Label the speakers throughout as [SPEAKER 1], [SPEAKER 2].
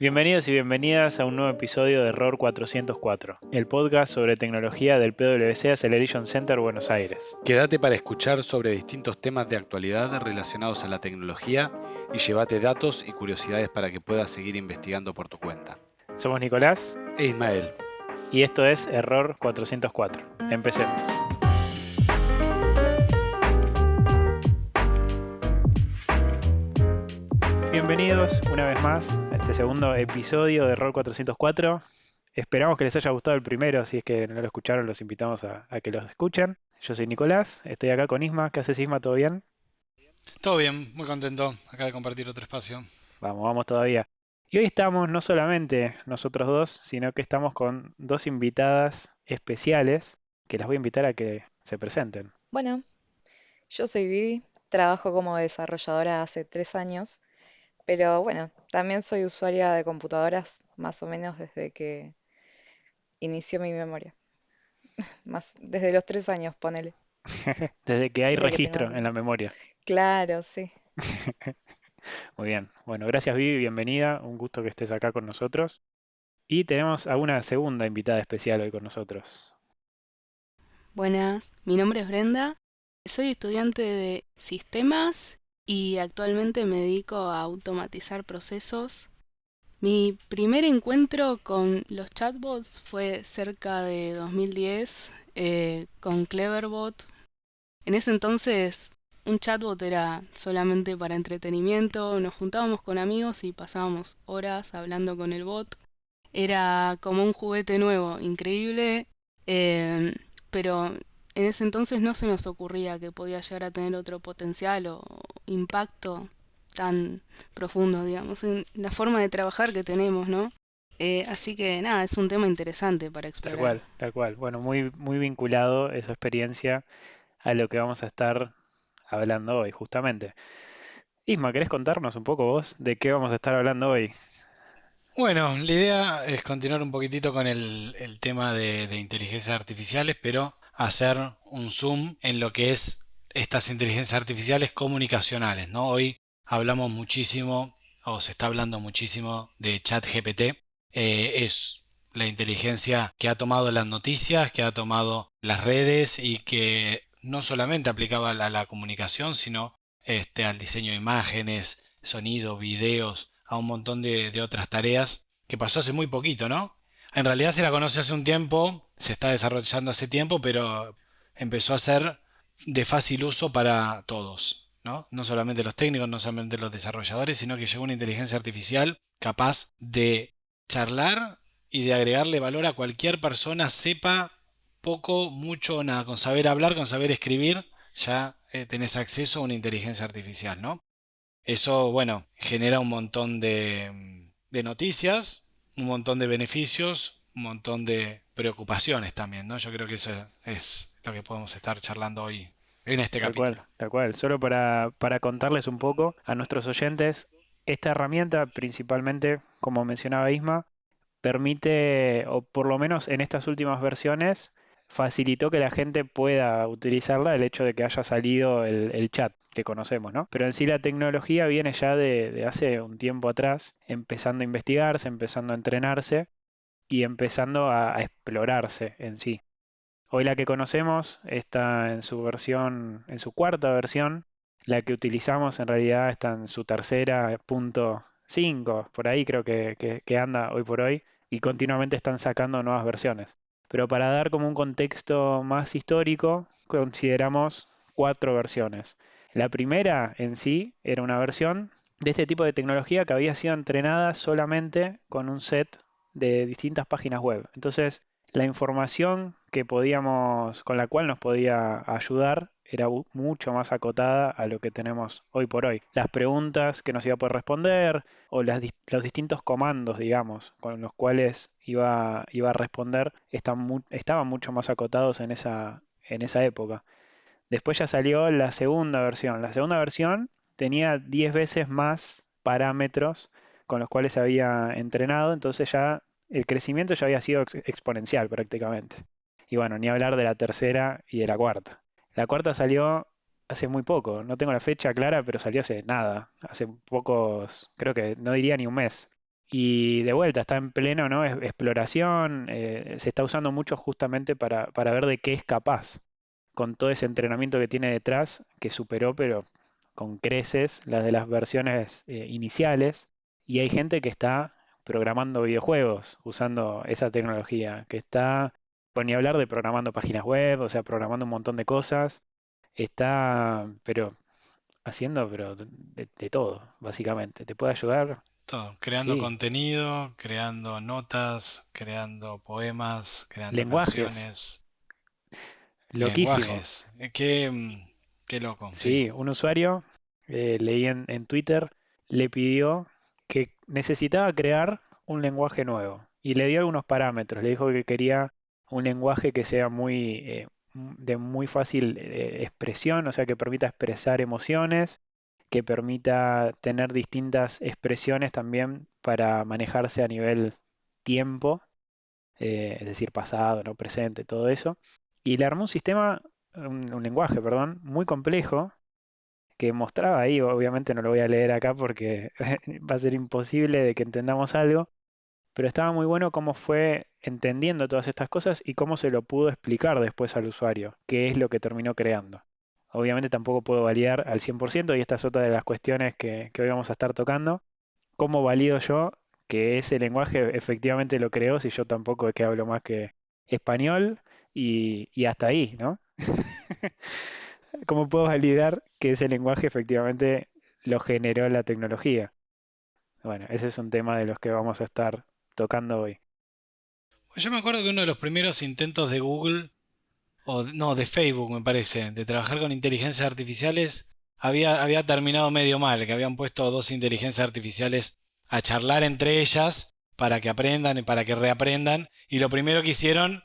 [SPEAKER 1] Bienvenidos y bienvenidas a un nuevo episodio de Error 404, el podcast sobre tecnología del PwC Acceleration Center Buenos Aires.
[SPEAKER 2] Quédate para escuchar sobre distintos temas de actualidad relacionados a la tecnología y llévate datos y curiosidades para que puedas seguir investigando por tu cuenta.
[SPEAKER 1] Somos Nicolás
[SPEAKER 2] Ismael.
[SPEAKER 1] y esto es Error 404. Empecemos. Bienvenidos una vez más a este segundo episodio de Error 404. Esperamos que les haya gustado el primero, si es que no lo escucharon los invitamos a que los escuchen. Yo soy Nicolás, estoy acá con Isma. ¿Qué haces, Isma? ¿Todo bien?
[SPEAKER 2] Todo bien, muy contento acá de compartir otro espacio.
[SPEAKER 1] Vamos todavía. Y hoy estamos no solamente nosotros dos, sino que estamos con dos invitadas especiales que las voy a invitar a que se presenten.
[SPEAKER 3] Bueno, yo soy Vivi, trabajo como desarrolladora hace 3 años, pero bueno, también soy usuaria de computadoras más o menos desde que inició mi memoria, más desde los 3 años, ponele,
[SPEAKER 1] Desde que hay
[SPEAKER 3] desde que tengo
[SPEAKER 1] registro
[SPEAKER 3] memoria.
[SPEAKER 1] en la memoria.
[SPEAKER 3] Claro, sí.
[SPEAKER 1] Muy bien. Bueno, gracias Vivi, bienvenida. Un gusto que estés acá con nosotros. Y tenemos a una segunda invitada especial hoy con nosotros.
[SPEAKER 4] Buenas, mi nombre es Brenda, soy estudiante de sistemas y actualmente me dedico a automatizar procesos. Mi primer encuentro con los chatbots fue cerca de 2010 con Cleverbot. En ese entonces un chatbot era solamente para entretenimiento, nos juntábamos con amigos y pasábamos horas hablando con el bot. Era como un juguete nuevo, increíble, eh, pero en ese entonces no se nos ocurría que podía llegar a tener otro potencial o impacto tan profundo, digamos, en la forma de trabajar que tenemos, ¿no? Así que nada, es un tema interesante para
[SPEAKER 1] Tal
[SPEAKER 4] explorar.
[SPEAKER 1] cual, tal cual. Bueno, muy vinculado esa experiencia a lo que vamos a estar hablando hoy, justamente. Isma, ¿querés contarnos un poco vos de qué vamos a estar hablando hoy?
[SPEAKER 2] Bueno, la idea es continuar un poquitito con el tema de inteligencias artificiales, pero hacer un zoom en lo que es estas inteligencias artificiales comunicacionales, ¿no? Hoy hablamos muchísimo, o se está hablando muchísimo de ChatGPT. Es la inteligencia que ha tomado las noticias, que ha tomado las redes y que no solamente aplicaba a la comunicación, sino al diseño de imágenes, sonido, videos, a un montón de otras tareas que pasó hace muy poquito, ¿no? En realidad se la conoce hace un tiempo, se está desarrollando hace tiempo, pero empezó a ser de fácil uso para todos, ¿no? No solamente los técnicos, no solamente los desarrolladores, sino que llegó una inteligencia artificial capaz de charlar y de agregarle valor a cualquier persona, sepa poco, mucho o nada. Con saber hablar, con saber escribir, ya tenés acceso a una inteligencia artificial, ¿no? Eso, bueno, genera un montón de noticias, un montón de beneficios, un montón de preocupaciones también, ¿no? Yo creo que eso es lo que podemos estar charlando hoy en este
[SPEAKER 1] Tal cual,
[SPEAKER 2] capítulo.
[SPEAKER 1] tal cual. Solo para contarles un poco a nuestros oyentes, esta herramienta principalmente, como mencionaba Isma, permite, o por lo menos en estas últimas versiones, facilitó que la gente pueda utilizarla el hecho de que haya salido el chat que conocemos, ¿no? Pero en sí la tecnología viene ya de hace un tiempo atrás, empezando a investigarse, empezando a entrenarse y empezando a explorarse en sí. Hoy la que conocemos está en su versión, en su cuarta versión. La que utilizamos en realidad está en su tercera punto 5, por ahí creo que anda hoy por hoy, y continuamente están sacando nuevas versiones. Pero para dar como un contexto más histórico, consideramos cuatro versiones. La primera en sí era una versión de este tipo de tecnología que había sido entrenada solamente con un set de distintas páginas web. Entonces, la información que podíamos, con la cual nos podía ayudar era mucho más acotada a lo que tenemos hoy por hoy. Las preguntas que nos iba a poder responder o los distintos comandos, digamos, con los cuales iba a responder estaban mucho más acotados en esa época. Después ya salió la segunda versión. La segunda versión tenía 10 veces más parámetros con los cuales se había entrenado, entonces ya el crecimiento ya había sido exponencial prácticamente. Y bueno, ni hablar de la tercera y de la cuarta. La cuarta salió hace muy poco, no tengo la fecha clara, pero salió hace nada, hace pocos, creo que no diría ni un mes. Y de vuelta, está en pleno, ¿no? Exploración, se está usando mucho justamente para ver de qué es capaz, con todo ese entrenamiento que tiene detrás, que superó, pero con creces, las de las versiones iniciales. Y hay gente que está programando videojuegos usando esa tecnología, que está, por ni hablar de programando páginas web, o sea, programando un montón de cosas. Está, pero haciendo, pero de todo, básicamente. Te puede ayudar,
[SPEAKER 2] Todo, creando
[SPEAKER 1] sí.
[SPEAKER 2] contenido, creando notas, creando poemas, creando
[SPEAKER 1] Lenguajes,
[SPEAKER 2] canciones,
[SPEAKER 1] loquísimo.
[SPEAKER 2] lenguajes. Qué loco, sí.
[SPEAKER 1] Sí, un usuario, leí en Twitter, le pidió que necesitaba crear un lenguaje nuevo y le dio algunos parámetros. Le dijo que quería un lenguaje que sea de muy fácil expresión, o sea, que permita expresar emociones, que permita tener distintas expresiones también para manejarse a nivel tiempo, es decir, pasado, no presente, todo eso. Y le armó un sistema, un lenguaje, perdón, muy complejo que mostraba ahí, obviamente no lo voy a leer acá porque va a ser imposible de que entendamos algo, pero estaba muy bueno cómo fue entendiendo todas estas cosas y cómo se lo pudo explicar después al usuario, qué es lo que terminó creando. Obviamente tampoco puedo validar al 100% y esta es otra de las cuestiones que hoy vamos a estar tocando. ¿Cómo valido yo que ese lenguaje efectivamente lo creó si yo tampoco es que hablo más que español y hasta ahí, ¿no? ¿Cómo puedo validar que ese lenguaje efectivamente lo generó la tecnología? Bueno, ese es un tema de los que vamos a estar tocando hoy.
[SPEAKER 2] Yo me acuerdo que uno de los primeros intentos de Google, no, de Facebook me parece, de trabajar con inteligencias artificiales, había terminado medio mal, que habían puesto dos inteligencias artificiales a charlar entre ellas para que aprendan y para que reaprendan, y lo primero que hicieron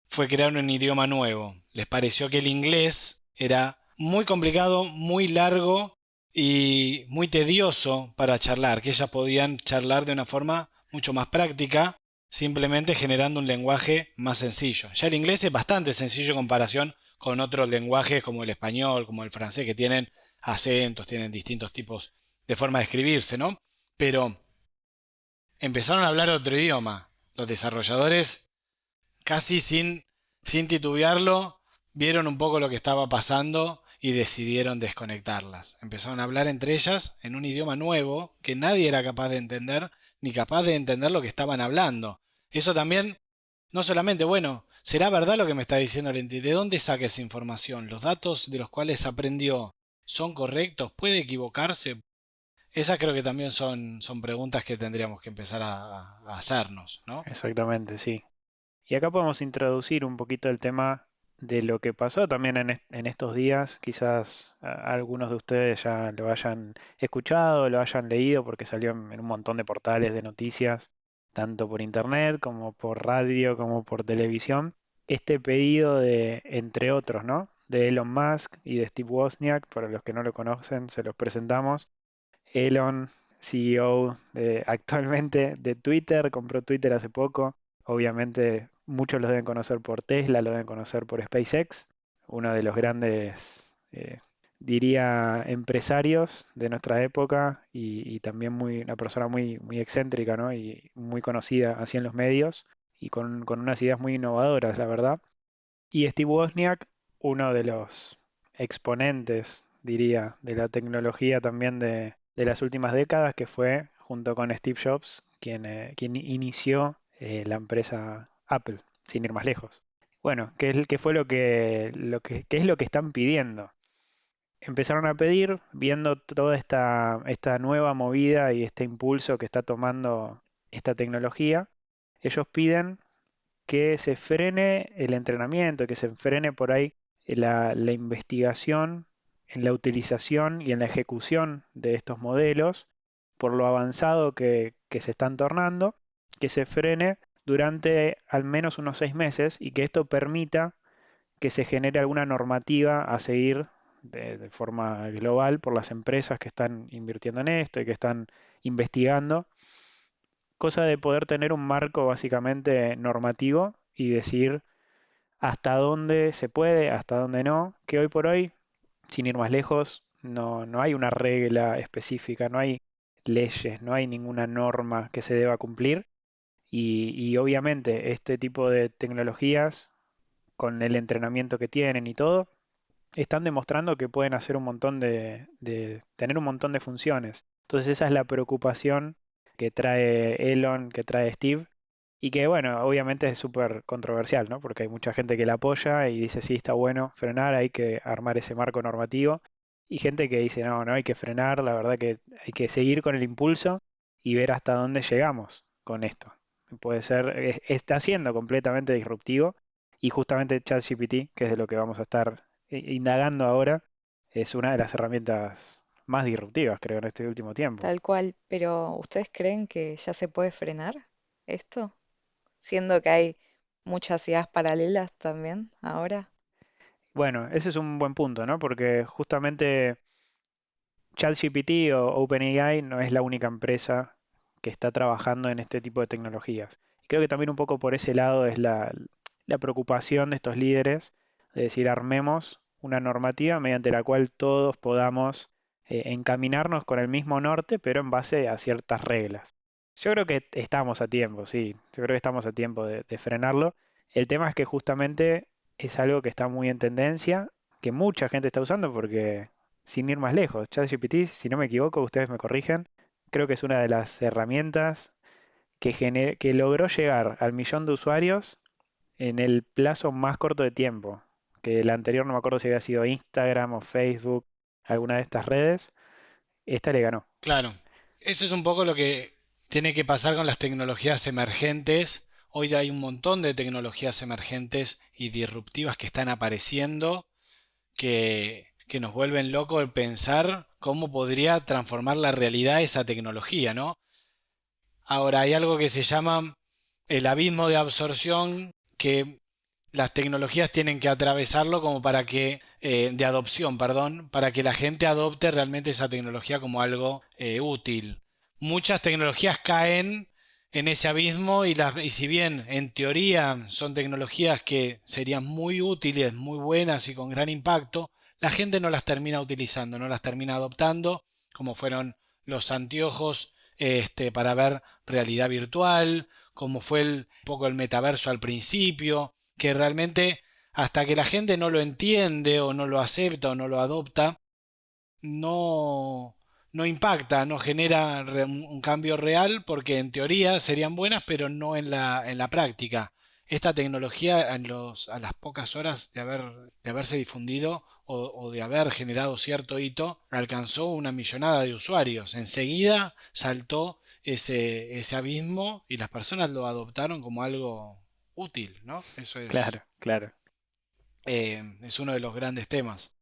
[SPEAKER 2] fue crear un idioma nuevo. Les pareció que el inglés era muy complicado, muy largo y muy tedioso para charlar, que ellas podían charlar de una forma mucho más práctica, simplemente generando un lenguaje más sencillo. Ya el inglés es bastante sencillo en comparación con otros lenguajes como el español, como el francés, que tienen acentos, tienen distintos tipos de forma de escribirse, ¿no? Pero empezaron a hablar otro idioma. Los desarrolladores casi sin titubearlo, vieron un poco lo que estaba pasando y decidieron desconectarlas. Empezaron a hablar entre ellas en un idioma nuevo que nadie era capaz de entender, ni capaz de entender lo que estaban hablando. Eso también, no solamente, bueno, ¿será verdad lo que me está diciendo Lenti? ¿De dónde saca esa información? ¿Los datos de los cuales aprendió son correctos? ¿Puede equivocarse? Esas creo que también son preguntas que tendríamos que empezar a hacernos, ¿no?
[SPEAKER 1] Exactamente, sí. Y acá podemos introducir un poquito el tema de lo que pasó también en estos días. Quizás algunos de ustedes ya lo hayan escuchado, lo hayan leído porque salió en un montón de portales de noticias, tanto por internet como por radio como por televisión. Este pedido de, entre otros, ¿no? De Elon Musk y de Steve Wozniak, para los que no lo conocen, se los presentamos. Elon, CEO actualmente de Twitter, compró Twitter hace poco. Obviamente muchos lo deben conocer por Tesla, lo deben conocer por SpaceX, uno de los grandes, diría, empresarios de nuestra época y también una persona muy excéntrica, ¿no? Y muy conocida así en los medios y con unas ideas muy innovadoras, la verdad. Y Steve Wozniak, uno de los exponentes, diría, de la tecnología también de las últimas décadas, que fue, junto con Steve Jobs, quien inició la empresa Apple, sin ir más lejos. Bueno, ¿qué fue qué es lo que están pidiendo? Empezaron a pedir, viendo toda esta nueva movida y este impulso que está tomando esta tecnología, ellos piden que se frene el entrenamiento, que se frene por ahí la investigación en la utilización y en la ejecución de estos modelos, por lo avanzado que se están tornando, que se frene durante al menos unos 6 meses y que esto permita que se genere alguna normativa a seguir de forma global por las empresas que están invirtiendo en esto y que están investigando, cosa de poder tener un marco básicamente normativo y decir hasta dónde se puede, hasta dónde no, que hoy por hoy, sin ir más lejos, no hay una regla específica, no hay leyes, no hay ninguna norma que se deba cumplir y obviamente este tipo de tecnologías, con el entrenamiento que tienen y todo, están demostrando que pueden hacer un montón tener un montón de funciones. Entonces esa es la preocupación que trae Elon, que trae Steve, y que bueno, obviamente es súper controversial, ¿no? Porque hay mucha gente que la apoya y dice, sí, está bueno frenar, hay que armar ese marco normativo, y gente que dice, no, no hay que frenar, la verdad que hay que seguir con el impulso y ver hasta dónde llegamos con esto. Puede ser, está siendo completamente disruptivo, y justamente ChatGPT, que es de lo que vamos a estar indagando ahora, es una de las herramientas más disruptivas, creo, en este último tiempo.
[SPEAKER 3] Tal cual, pero ¿ustedes creen que ya se puede frenar esto? Siendo que hay muchas ideas paralelas también ahora.
[SPEAKER 1] Bueno, ese es un buen punto, ¿no? Porque justamente ChatGPT o OpenAI no es la única empresa que está trabajando en este tipo de tecnologías. Y creo que también un poco por ese lado es la preocupación de estos líderes de decir, armemos una normativa mediante la cual todos podamos encaminarnos con el mismo norte, pero en base a ciertas reglas. Yo creo que estamos a tiempo, sí, yo creo que estamos a tiempo de frenarlo. El tema es que justamente es algo que está muy en tendencia, que mucha gente está usando porque sin ir más lejos, ChatGPT, si no me equivoco, ustedes me corrigen, creo que es una de las herramientas que logró llegar al millón de usuarios en el plazo más corto de tiempo. Que el anterior no me acuerdo si había sido Instagram o Facebook, alguna de estas redes. Esta le ganó.
[SPEAKER 2] Claro, eso es un poco lo que tiene que pasar con las tecnologías emergentes. Hoy hay un montón de tecnologías emergentes y disruptivas que están apareciendo que nos vuelven locos el pensar cómo podría transformar la realidad esa tecnología, ¿no? Ahora hay algo que se llama el abismo de absorción que las tecnologías tienen que atravesarlo como para que, de adopción, perdón, para que la gente adopte realmente esa tecnología como algo útil. Muchas tecnologías caen en ese abismo y si bien en teoría son tecnologías que serían muy útiles, muy buenas y con gran impacto, la gente no las termina utilizando, no las termina adoptando, como fueron los anteojos para ver realidad virtual, como fue un poco el metaverso al principio, que realmente hasta que la gente no lo entiende o no lo acepta o no lo adopta, no, no impacta, no genera un cambio real porque en teoría serían buenas, pero no en la práctica. Esta tecnología a las pocas horas de haberse difundido o de haber generado cierto hito, alcanzó una millonada de usuarios. Enseguida saltó ese abismo y las personas lo adoptaron como algo útil, ¿no? Eso
[SPEAKER 1] Claro, claro.
[SPEAKER 2] es uno de los grandes temas.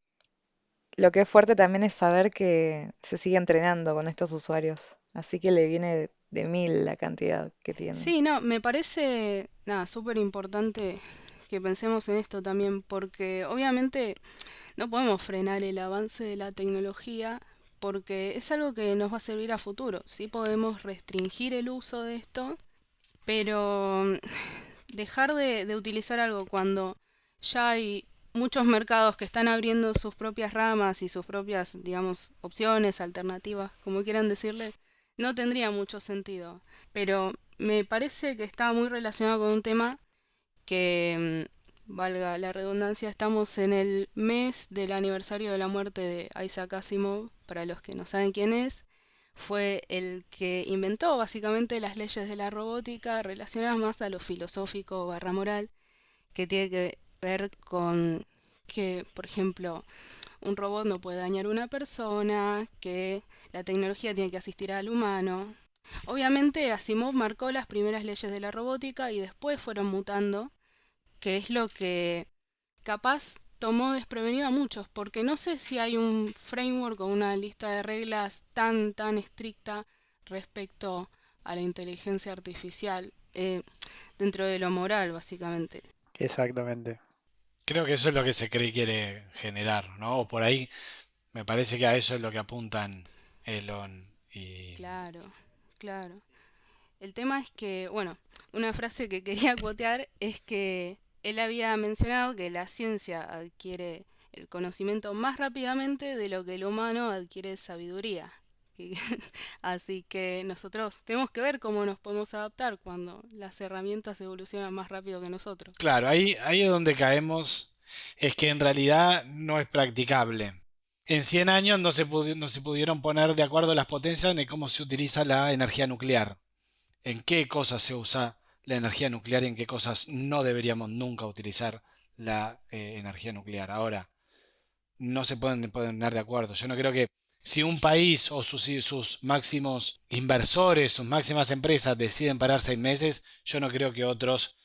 [SPEAKER 3] Lo que es fuerte también es saber que se sigue entrenando con estos usuarios, así que le viene de mil la cantidad que tienen.
[SPEAKER 4] Sí, no, me parece, nada, súper importante que pensemos en esto también, porque obviamente no podemos frenar el avance de la tecnología, porque es algo que nos va a servir a futuro. Sí podemos restringir el uso de esto, pero dejar de utilizar algo cuando ya hay muchos mercados que están abriendo sus propias ramas y sus propias, digamos, opciones, alternativas, como quieran decirle, no tendría mucho sentido. Pero me parece que está muy relacionado con un tema que, valga la redundancia, estamos en el mes del aniversario de la muerte de Isaac Asimov, para los que no saben quién es. Fue el que inventó básicamente las leyes de la robótica relacionadas más a lo filosófico barra moral, que tiene que ver con que, por ejemplo, un robot no puede dañar a una persona, que la tecnología tiene que asistir al humano. Obviamente Asimov marcó las primeras leyes de la robótica y después fueron mutando, que es lo que capaz tomó desprevenido a muchos, porque no sé si hay un framework o una lista de reglas tan estricta respecto a la inteligencia artificial, dentro de lo moral, básicamente.
[SPEAKER 1] Exactamente.
[SPEAKER 2] Creo que eso es lo que se cree quiere generar, ¿no? O por ahí me parece que a eso es lo que apuntan Elon y...
[SPEAKER 4] Claro, claro. El tema es que, bueno, una frase que quería quotear es que él había mencionado que la ciencia adquiere el conocimiento más rápidamente de lo que el humano adquiere sabiduría, Y así que nosotros tenemos que ver cómo nos podemos adaptar cuando las herramientas evolucionan más rápido que nosotros.
[SPEAKER 2] Claro, ahí es donde caemos, es que en realidad no es practicable. En 100 años no se pudieron poner de acuerdo las potencias en cómo se utiliza la energía nuclear, en qué cosas se usa la energía nuclear y en qué cosas no deberíamos nunca utilizar la energía nuclear. Ahora, no se pueden poner de acuerdo. Yo no creo que si un país o sus máximos inversores, sus máximas empresas deciden parar 6 meses, yo no creo que otros,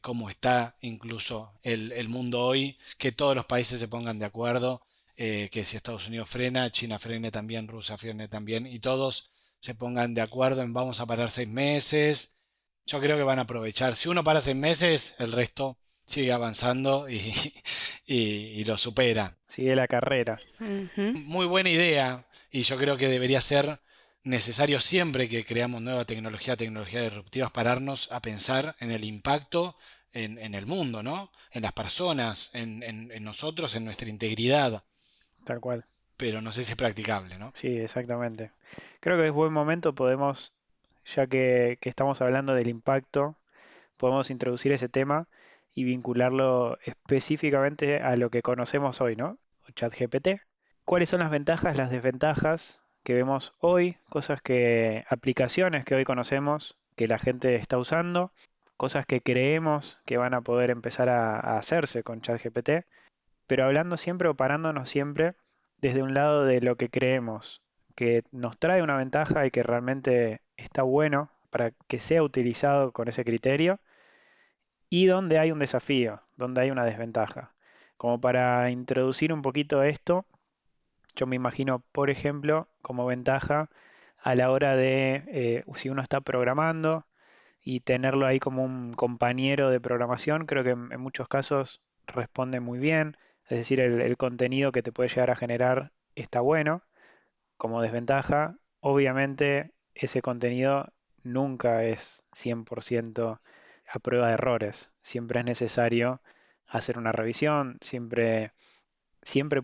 [SPEAKER 2] como está incluso el mundo hoy, que todos los países se pongan de acuerdo, que si Estados Unidos frena, China frene también, Rusia frene también, y todos se pongan de acuerdo en vamos a parar 6 meses. Yo creo que van a aprovechar. Si uno para 6 meses, el resto sigue avanzando y lo supera.
[SPEAKER 1] Sigue la carrera.
[SPEAKER 4] Ujú.
[SPEAKER 2] Muy buena idea y yo creo que debería ser necesario siempre que creamos nueva tecnología, tecnologías disruptivas, pararnos a pensar en el impacto en el mundo, ¿no? En las personas, en nosotros, en nuestra integridad,
[SPEAKER 1] Tal cual.
[SPEAKER 2] pero no sé si es practicable, ¿no?
[SPEAKER 1] Sí, exactamente. Creo que es buen momento, podemos, ya que estamos hablando del impacto, podemos introducir ese tema y vincularlo específicamente a lo que conocemos hoy, ¿no? O ChatGPT. ¿Cuáles son las ventajas, las desventajas que vemos hoy? Aplicaciones que hoy conocemos que la gente está usando, cosas que creemos que van a poder empezar a hacerse con ChatGPT, pero hablando siempre o parándonos siempre desde un lado de lo que creemos que nos trae una ventaja y que realmente está bueno para que sea utilizado con ese criterio, y donde hay un desafío, donde hay una desventaja. Como para introducir un poquito esto, yo me imagino, por ejemplo, como ventaja a la hora de si uno está programando y tenerlo ahí como un compañero de programación, creo que en muchos casos responde muy bien. Es decir, el contenido que te puede llegar a generar está bueno. Como desventaja, obviamente ese contenido nunca es 100% a prueba de errores. Siempre es necesario hacer una revisión, siempre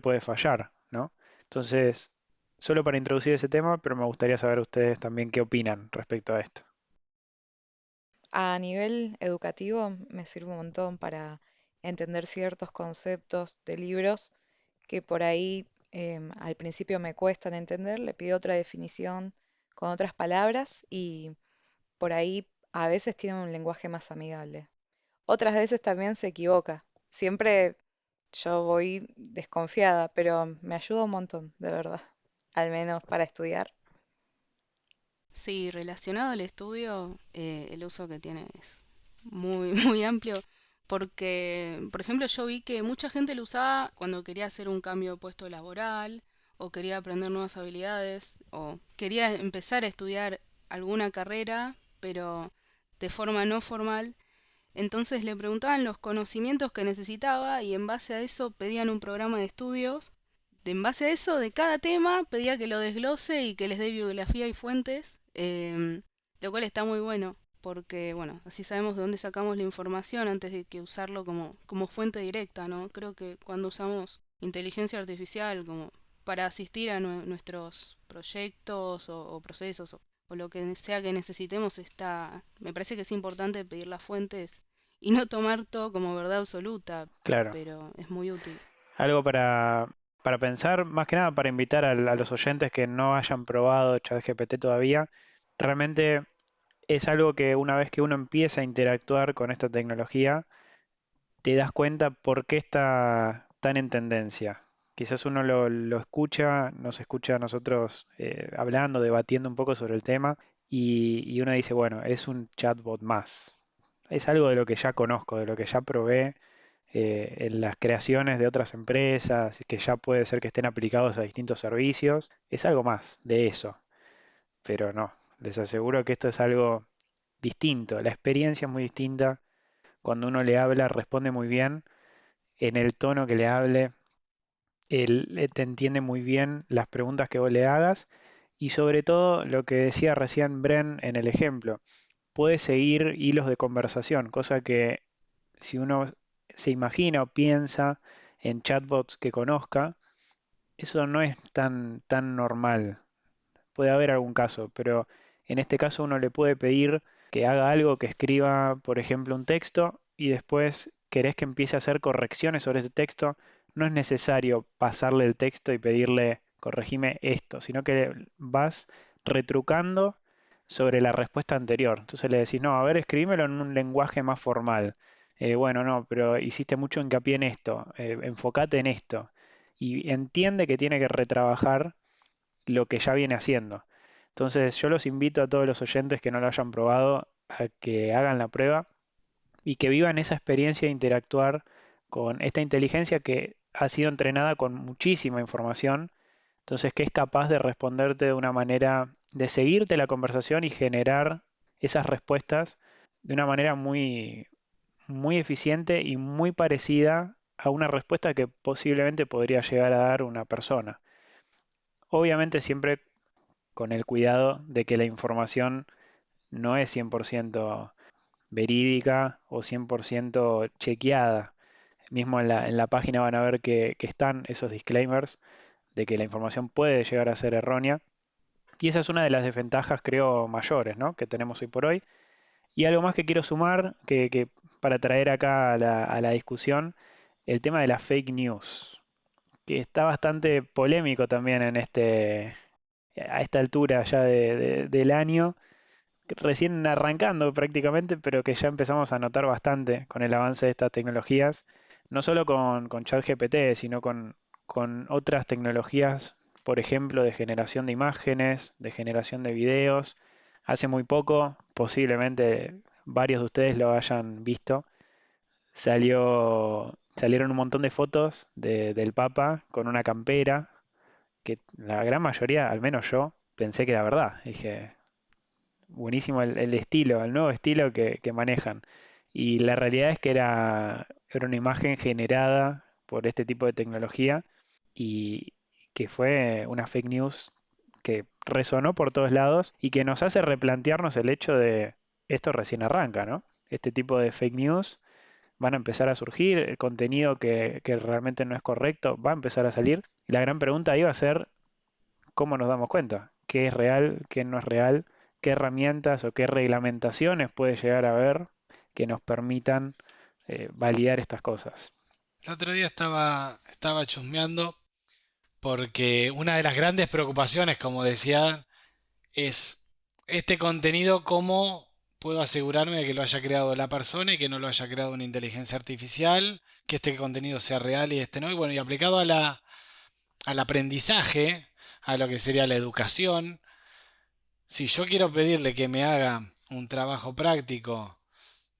[SPEAKER 1] puede fallar, ¿no? Entonces, solo para introducir ese tema, pero me gustaría saber ustedes también qué opinan respecto a esto.
[SPEAKER 3] A nivel educativo me sirve un montón para entender ciertos conceptos de libros que por ahí al principio me cuestan entender, le pido otra definición con otras palabras y por ahí a veces tiene un lenguaje más amigable. Otras veces también se equivoca. Siempre yo voy desconfiada, pero me ayuda un montón, de verdad. Al menos para estudiar.
[SPEAKER 4] Sí, relacionado al estudio, el uso que tiene es muy, muy amplio, porque, por ejemplo, yo vi que mucha gente lo usaba cuando quería hacer un cambio de puesto laboral, o quería aprender nuevas habilidades, o quería empezar a estudiar alguna carrera, pero de forma no formal. Entonces le preguntaban los conocimientos que necesitaba y en base a eso pedían un programa de estudios. En base a eso, de cada tema, pedía que lo desglose y que les dé bibliografía y fuentes, lo cual está muy bueno, porque, bueno, así sabemos de dónde sacamos la información antes de que usarlo como fuente directa, ¿no? Creo que cuando usamos inteligencia artificial como para asistir a nuestros proyectos o procesos o lo que sea que necesitemos, me parece que es importante pedir las fuentes y no tomar todo como verdad absoluta,
[SPEAKER 1] Claro,
[SPEAKER 4] pero es muy útil.
[SPEAKER 1] algo para pensar, más que nada para invitar a los oyentes que no hayan probado ChatGPT todavía. Realmente es algo que una vez que uno empieza a interactuar con esta tecnología, te das cuenta por qué está tan en tendencia. Quizás uno lo escucha, nos escucha a nosotros hablando, debatiendo un poco sobre el tema, y uno dice, bueno, es un chatbot más. Es algo de lo que ya conozco, de lo que ya probé en las creaciones de otras empresas, que ya puede ser que estén aplicados a distintos servicios. Es algo más de eso, pero no, les aseguro que esto es algo distinto. La experiencia es muy distinta. Cuando uno le habla, responde muy bien en el tono que le hable. Él te entiende muy bien las preguntas que vos le hagas y sobre todo lo que decía recién Bren en el ejemplo, puede seguir hilos de conversación, cosa que si uno se imagina o piensa en chatbots que conozca, eso no es tan normal. puede haber algún caso, pero en este caso uno le puede pedir que haga algo, que escriba, por ejemplo, un texto y después querés que empiece a hacer correcciones sobre ese texto. No es necesario pasarle el texto y pedirle, corregime esto, sino que vas retrucando sobre la respuesta anterior. Entonces le decís, no, a ver, escribímelo en un lenguaje más formal. Bueno, no, pero hiciste mucho hincapié en esto, enfócate en esto. Y entiende que tiene que retrabajar lo que ya viene haciendo. Entonces yo los invito a todos los oyentes que no lo hayan probado a que hagan la prueba y que vivan esa experiencia de interactuar con esta inteligencia que ha sido entrenada con muchísima información, entonces que es capaz de responderte de una manera, de seguirte la conversación y generar esas respuestas de una manera muy eficiente y muy parecida a una respuesta que posiblemente podría llegar a dar una persona. Obviamente siempre con el cuidado de que la información no es 100% verídica o 100% chequeada. Mismo en la página van a ver que están esos disclaimers de que la información puede llegar a ser errónea. Y esa es una de las desventajas, creo, mayores, ¿no?, que tenemos hoy por hoy. Y algo más que quiero sumar, que para traer acá a la discusión, el tema de la fake news, que está bastante polémico también a esta altura ya del año, recién arrancando prácticamente, pero que ya empezamos a notar bastante con el avance de estas tecnologías, no solo con ChatGPT, sino con otras tecnologías, por ejemplo, de generación de imágenes, de generación de videos. Hace muy poco, posiblemente varios de ustedes lo hayan visto, salieron un montón de fotos del Papa con una campera, que la gran mayoría, al menos yo, pensé que era verdad. Dije, buenísimo el estilo, el nuevo estilo que manejan. Y la realidad es que era una imagen generada por este tipo de tecnología y que fue una fake news que resonó por todos lados y que nos hace replantearnos el hecho de esto recién arranca, ¿no? Este tipo de fake news van a empezar a surgir, el contenido que realmente no es correcto va a empezar a salir. Y la gran pregunta ahí va a ser ¿cómo nos damos cuenta? ¿Qué es real? ¿Qué no es real? ¿Qué herramientas o qué reglamentaciones puede llegar a haber que nos permitan validar estas cosas?
[SPEAKER 2] El otro día estaba chusmeando porque una de las grandes preocupaciones, como decía, es este contenido, cómo puedo asegurarme de que lo haya creado la persona y que no lo haya creado una inteligencia artificial, que este contenido sea real y este no. Y bueno, y aplicado al aprendizaje, a lo que sería la educación, si yo quiero pedirle que me haga un trabajo práctico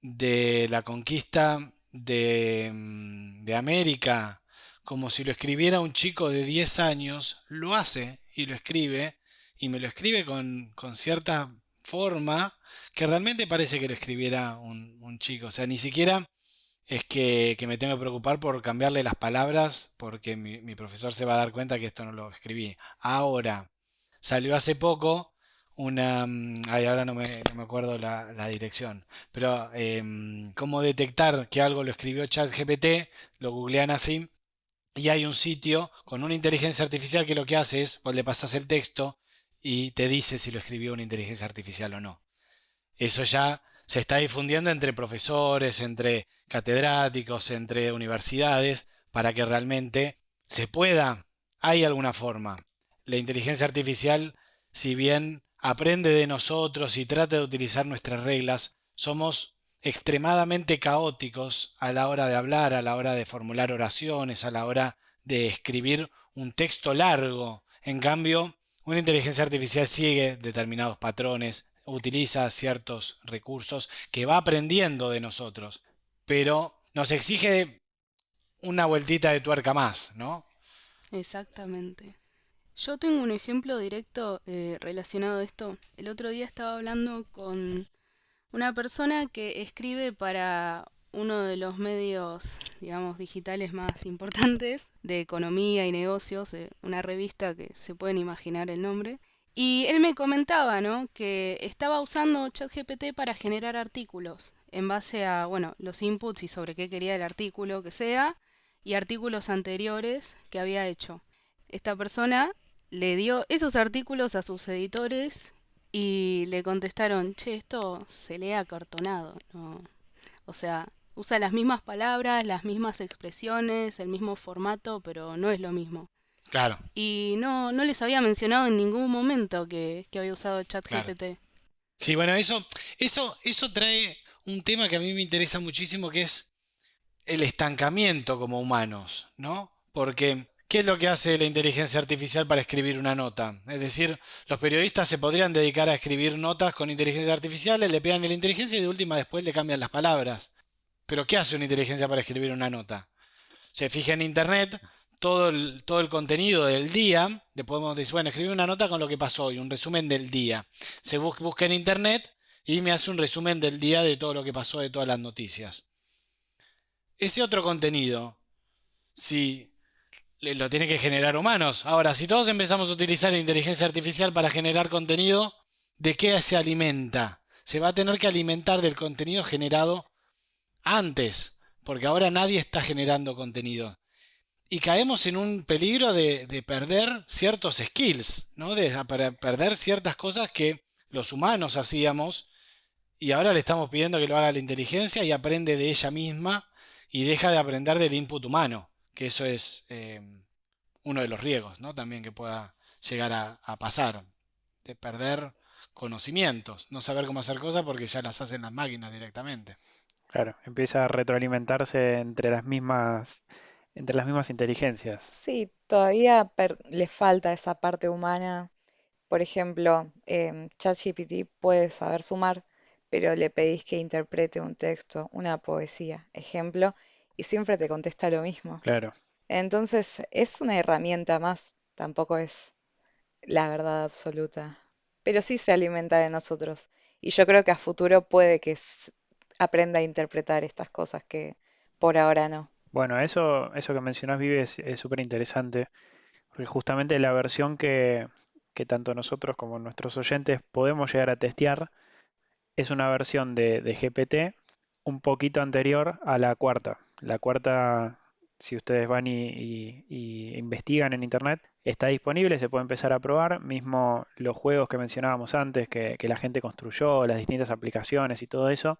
[SPEAKER 2] de la conquista de América, como si lo escribiera un chico de 10 años, lo hace y lo escribe, y me lo escribe con cierta forma que realmente parece que lo escribiera un chico. O sea, ni siquiera es que me tengo que preocupar por cambiarle las palabras porque mi profesor se va a dar cuenta que esto no lo escribí. Ahora, salió hace poco ay, ahora no me acuerdo la dirección, pero cómo detectar que algo lo escribió ChatGPT, lo googlean así, y hay un sitio con una inteligencia artificial que lo que hace es, vos le pasas el texto y te dice si lo escribió una inteligencia artificial o no. Eso ya se está difundiendo entre profesores, entre catedráticos, entre universidades, para que realmente se pueda, hay alguna forma. La inteligencia artificial, si bien aprende de nosotros y trata de utilizar nuestras reglas, somos extremadamente caóticos a la hora de hablar, a la hora de formular oraciones, a la hora de escribir un texto largo. En cambio, una inteligencia artificial sigue determinados patrones, utiliza ciertos recursos que va aprendiendo de nosotros, pero nos exige una vueltita de tuerca más, ¿no?
[SPEAKER 4] Exactamente. Yo tengo un ejemplo directo relacionado a esto. El otro día estaba hablando con una persona que escribe para uno de los medios, digamos, digitales más importantes de economía y negocios, una revista que se pueden imaginar el nombre. Y él me comentaba, ¿no?, que estaba usando ChatGPT para generar artículos en base a, bueno, los inputs y sobre qué quería el artículo que sea y artículos anteriores que había hecho. Esta persona le dio esos artículos a sus editores y le contestaron, che, esto se lee acartonado, ¿no? O sea, usa las mismas palabras, las mismas expresiones, el mismo formato, pero no es lo mismo.
[SPEAKER 2] Claro,
[SPEAKER 4] Y no les había mencionado en ningún momento que había usado
[SPEAKER 2] claro.
[SPEAKER 4] ChatGPT.
[SPEAKER 2] Sí, bueno, eso trae un tema que a mí me interesa muchísimo, que es el estancamiento como humanos, ¿no? Porque, ¿qué es lo que hace la inteligencia artificial para escribir una nota? Es decir, los periodistas se podrían dedicar a escribir notas con inteligencia artificial, le pegan a la inteligencia y de última después le cambian las palabras. Pero ¿qué hace una inteligencia para escribir una nota? Se fija en internet todo el contenido del día, le podemos decir, bueno, escribir una nota con lo que pasó hoy, un resumen del día. Se busca en internet y me hace un resumen del día de todo lo que pasó, de todas las noticias. Ese otro contenido, si lo tiene que generar humanos. Ahora, si todos empezamos a utilizar inteligencia artificial para generar contenido, ¿de qué se alimenta? Se va a tener que alimentar del contenido generado antes, porque ahora nadie está generando contenido. Y caemos en un peligro de perder ciertos skills, ¿no? Para perder ciertas cosas que los humanos hacíamos y ahora le estamos pidiendo que lo haga la inteligencia y aprende de ella misma y deja de aprender del input humano, que eso es uno de los riesgos, ¿no? También que pueda llegar a pasar, de perder conocimientos, no saber cómo hacer cosas porque ya las hacen las máquinas directamente.
[SPEAKER 1] Claro, empieza a retroalimentarse entre las mismas inteligencias.
[SPEAKER 3] Sí, todavía le falta esa parte humana. Por ejemplo, ChatGPT puede saber sumar, pero le pedís que interprete un texto, una poesía, ejemplo, y siempre te contesta lo mismo.
[SPEAKER 1] Claro.
[SPEAKER 3] Entonces, es una herramienta más, tampoco es la verdad absoluta, pero sí se alimenta de nosotros. Y yo creo que a futuro puede que aprenda a interpretar estas cosas que por ahora no.
[SPEAKER 1] Bueno, eso que mencionás, Vive, es súper interesante, porque justamente la versión que tanto nosotros como nuestros oyentes podemos llegar a testear es una versión de GPT un poquito anterior a la cuarta. La cuarta, si ustedes van y investigan en internet, está disponible, se puede empezar a probar. Mismo los juegos que mencionábamos antes, que la gente construyó, las distintas aplicaciones y todo eso,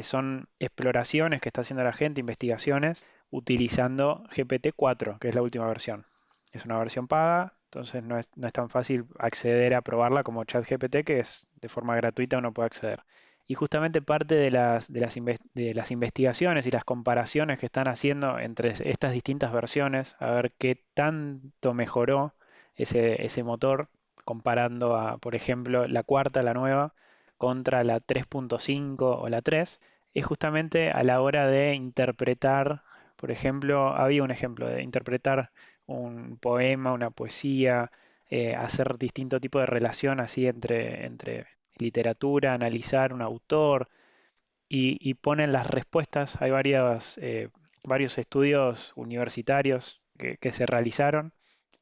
[SPEAKER 1] son exploraciones que está haciendo la gente, investigaciones, utilizando GPT-4, que es la última versión. Es una versión paga, entonces no es tan fácil acceder a probarla como ChatGPT, que es de forma gratuita uno puede acceder. Y justamente parte de las investigaciones y las comparaciones que están haciendo entre estas distintas versiones, a ver qué tanto mejoró ese motor, comparando a, por ejemplo, la cuarta, la nueva, contra la 3.5 o la 3, es justamente a la hora de interpretar, por ejemplo, había un ejemplo de interpretar un poema, una poesía, hacer distinto tipo de relación así entre literatura, analizar un autor y ponen las respuestas. Hay varios estudios universitarios que se realizaron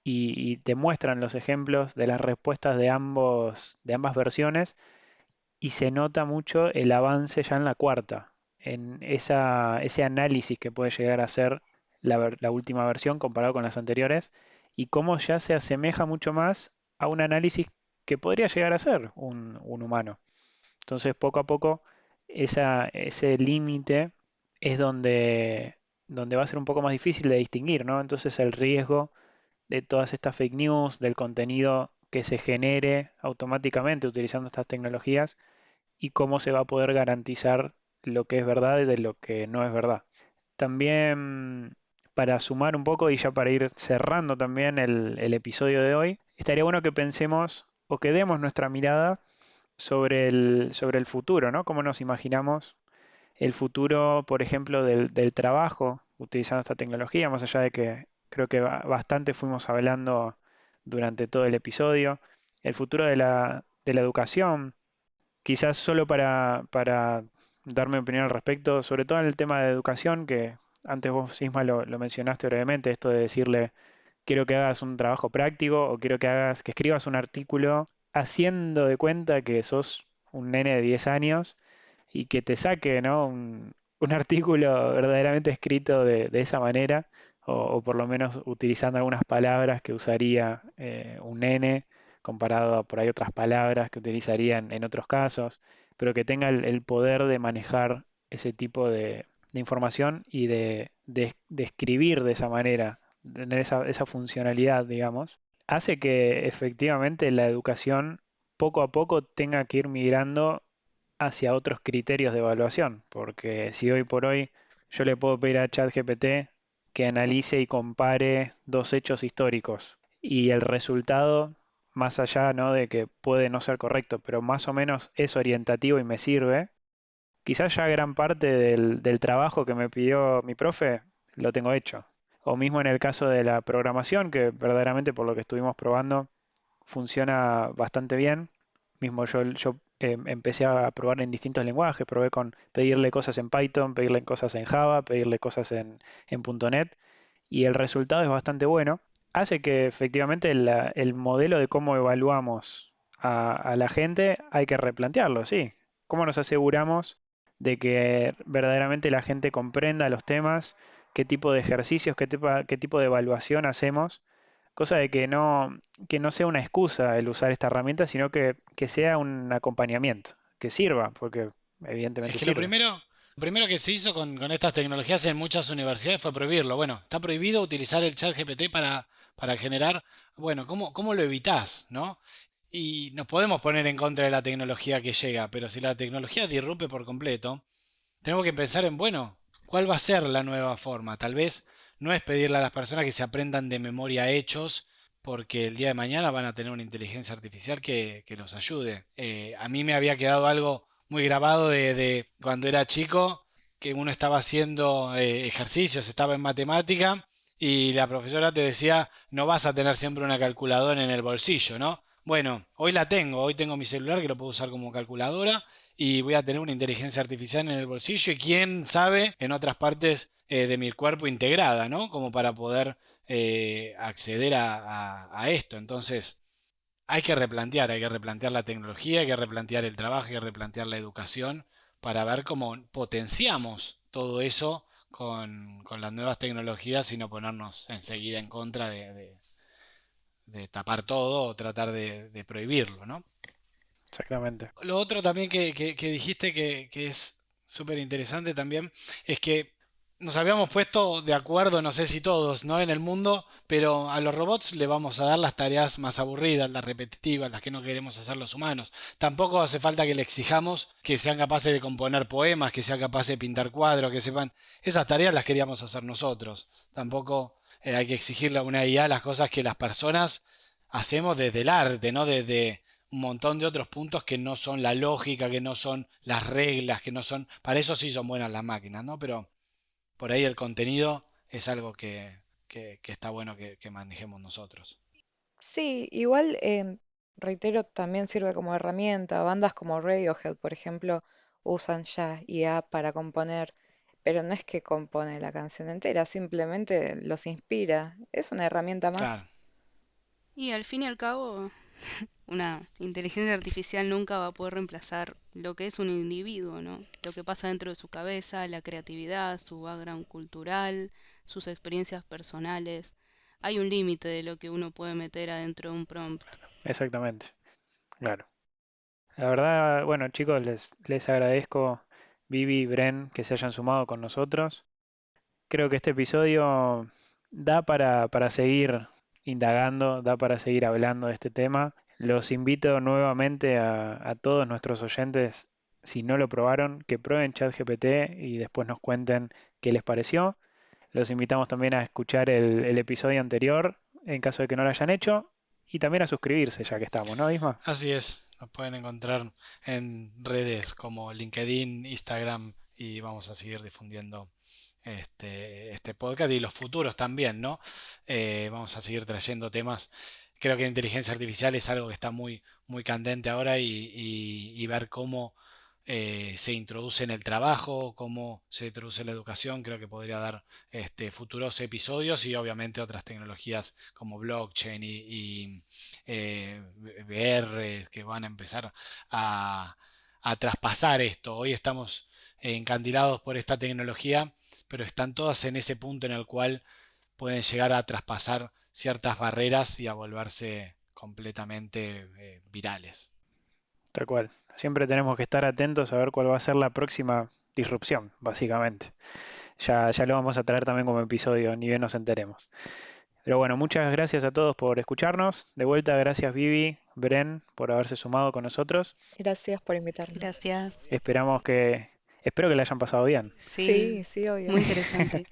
[SPEAKER 1] y te muestran los ejemplos de las respuestas de ambas versiones y se nota mucho el avance ya en la cuarta, en ese análisis que puede llegar a ser la última versión comparado con las anteriores y cómo ya se asemeja mucho más a un análisis que podría llegar a ser un humano. Entonces, poco a poco, ese límite es donde va a ser un poco más difícil de distinguir, ¿no? Entonces, el riesgo de todas estas fake news, del contenido que se genere automáticamente utilizando estas tecnologías y cómo se va a poder garantizar lo que es verdad y de lo que no es verdad. También, para sumar un poco y ya para ir cerrando también el episodio de hoy, estaría bueno que pensemos o que demos nuestra mirada sobre el futuro, ¿no? ¿Cómo nos imaginamos el futuro, por ejemplo, del trabajo utilizando esta tecnología? Más allá de que creo que bastante fuimos hablando durante todo el episodio. El futuro de la educación, quizás solo para darme opinión al respecto, sobre todo en el tema de educación, que antes vos misma lo mencionaste brevemente, esto de decirle, quiero que hagas un trabajo práctico o quiero que escribas un artículo haciendo de cuenta que sos un nene de 10 años y que te saque, ¿no? un artículo verdaderamente escrito de esa manera, o por lo menos utilizando algunas palabras que usaría un nene comparado a por ahí otras palabras que utilizarían en otros casos, pero que tenga el poder de manejar ese tipo de información y de escribir de esa manera, de tener esa funcionalidad, digamos, hace que efectivamente la educación poco a poco tenga que ir migrando hacia otros criterios de evaluación, porque si hoy por hoy yo le puedo pedir a ChatGPT que analice y compare dos hechos históricos y el resultado, más allá, ¿no?, de que puede no ser correcto, pero más o menos es orientativo y me sirve, quizás ya gran parte del trabajo que me pidió mi profe lo tengo hecho. O mismo en el caso de la programación, que verdaderamente por lo que estuvimos probando funciona bastante bien. Mismo yo empecé a probar en distintos lenguajes, probé con pedirle cosas en Python, pedirle cosas en Java, pedirle cosas en .NET y el resultado es bastante bueno. Hace que efectivamente el modelo de cómo evaluamos a la gente hay que replantearlo, sí. ¿Cómo nos aseguramos de que verdaderamente la gente comprenda los temas, qué tipo de ejercicios, qué tipo de evaluación hacemos? Cosa de que no sea una excusa el usar esta herramienta, sino que sea un acompañamiento, que sirva, porque
[SPEAKER 2] Es
[SPEAKER 1] evidentemente
[SPEAKER 2] que
[SPEAKER 1] sirve.
[SPEAKER 2] lo primero que se hizo con estas tecnologías en muchas universidades fue prohibirlo. Bueno, está prohibido utilizar el chat GPT para generar, bueno, ¿cómo lo evitás, no? Y nos podemos poner en contra de la tecnología que llega, pero si la tecnología disrumpe por completo, tenemos que pensar en, bueno, ¿cuál va a ser la nueva forma? Tal vez no es pedirle a las personas que se aprendan de memoria hechos, porque el día de mañana van a tener una inteligencia artificial que los ayude. A mí me había quedado algo muy grabado de cuando era chico, que uno estaba haciendo ejercicios, estaba en matemática, y la profesora te decía, no vas a tener siempre una calculadora en el bolsillo, ¿no? Bueno, hoy tengo mi celular que lo puedo usar como calculadora y voy a tener una inteligencia artificial en el bolsillo y quién sabe en otras partes de mi cuerpo integrada, ¿no? Como para poder acceder a esto. Entonces, hay que replantear la tecnología, hay que replantear el trabajo, hay que replantear la educación para ver cómo potenciamos todo eso con las nuevas tecnologías y no ponernos enseguida en contra de tapar todo o tratar de prohibirlo, ¿no?
[SPEAKER 1] Exactamente.
[SPEAKER 2] Lo otro también que dijiste que es súper interesante también es que nos habíamos puesto de acuerdo, no sé si todos, ¿no? En el mundo, pero a los robots le vamos a dar las tareas más aburridas, las repetitivas, las que no queremos hacer los humanos. Tampoco hace falta que le exijamos que sean capaces de componer poemas, que sean capaces de pintar cuadros, que sepan. Esas tareas las queríamos hacer nosotros. Tampoco hay que exigirle a una IA las cosas que las personas hacemos desde el arte, ¿no? Desde un montón de otros puntos que no son la lógica, que no son las reglas, que no son... Para eso sí son buenas las máquinas, ¿no? Pero por ahí el contenido es algo que está bueno que manejemos nosotros.
[SPEAKER 3] Sí, igual, reitero, también sirve como herramienta. Bandas como Radiohead, por ejemplo, usan ya IA para componer, pero no es que compone la canción entera, simplemente los inspira. Es una herramienta más.
[SPEAKER 2] Claro,
[SPEAKER 4] Y al fin y al cabo, una inteligencia artificial nunca va a poder reemplazar lo que es un individuo, ¿no? Lo que pasa dentro de su cabeza, la creatividad, su background cultural, sus experiencias personales. Hay un límite de lo que uno puede meter adentro de un prompt.
[SPEAKER 1] Exactamente. Claro. La verdad, bueno, chicos, les agradezco, Vivi y Bren, que se hayan sumado con nosotros. Creo que este episodio da para seguir indagando, da para seguir hablando de este tema. Los invito nuevamente a todos nuestros oyentes, si no lo probaron, que prueben ChatGPT y después nos cuenten qué les pareció. Los invitamos también a escuchar el episodio anterior, en caso de que no lo hayan hecho, y también a suscribirse, ya que estamos, ¿no, Isma?
[SPEAKER 2] así es. Nos pueden encontrar en redes como LinkedIn, Instagram y vamos a seguir difundiendo este podcast y los futuros también, ¿no? Vamos a seguir trayendo temas. Creo que la inteligencia artificial es algo que está muy candente ahora y ver cómo se introduce en el trabajo, cómo se introduce en la educación, creo que podría dar futuros episodios y obviamente otras tecnologías como blockchain VR que van a empezar a, a traspasar esto. Hoy estamos encandilados por esta tecnología, pero están todas en ese punto en el cual pueden llegar a traspasar ciertas barreras y a volverse completamente virales.
[SPEAKER 1] Tal cual. Siempre tenemos que estar atentos a ver cuál va a ser la próxima disrupción, básicamente. Ya lo vamos a traer también como episodio, ni bien nos enteremos. Pero bueno, muchas gracias a todos por escucharnos. De vuelta, gracias Vivi, Bren, por haberse sumado con nosotros.
[SPEAKER 3] Gracias por invitarme.
[SPEAKER 4] Gracias.
[SPEAKER 1] Espero que la hayan pasado bien.
[SPEAKER 3] Sí,
[SPEAKER 4] Sí,
[SPEAKER 3] sí, obvio.
[SPEAKER 4] muy interesante.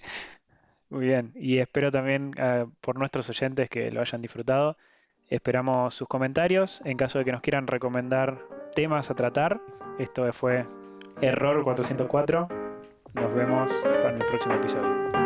[SPEAKER 1] Muy bien. Y espero también por nuestros oyentes que lo hayan disfrutado. Esperamos sus comentarios en caso de que nos quieran recomendar temas a tratar. Esto fue Error 404. Nos vemos para el próximo episodio.